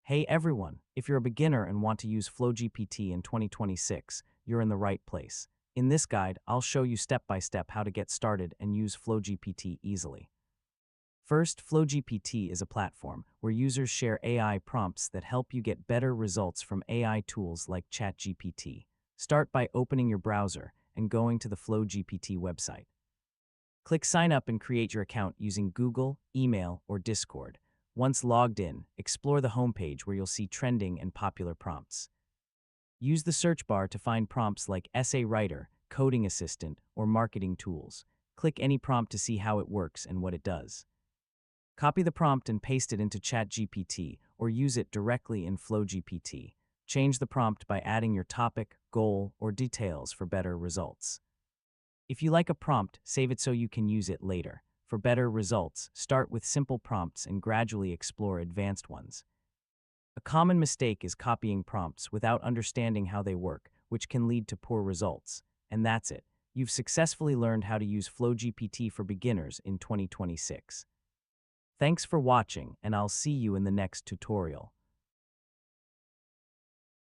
Hey everyone, if you're a beginner and want to use FlowGPT in 2026, you're in the right place. In this guide, I'll show you step by step how to get started and use FlowGPT easily. First, FlowGPT is a platform where users share AI prompts that help you get better results from AI tools like ChatGPT. Start by opening your browser and going to the FlowGPT website. Click Sign Up and create your account using Google, email, or Discord. Once logged in, explore the homepage where you'll see trending and popular prompts. Use the search bar to find prompts like essay writer, coding assistant, or marketing tools. Click any prompt to see how it works and what it does. Copy the prompt and paste it into ChatGPT or use it directly in FlowGPT. Change the prompt by adding your topic, goal, or details for better results. If you like a prompt, save it so you can use it later. For better results, start with simple prompts and gradually explore advanced ones. A common mistake is copying prompts without understanding how they work, which can lead to poor results. And that's it. You've successfully learned how to use FlowGPT for beginners in 2026. Thanks for watching, and I'll see you in the next tutorial.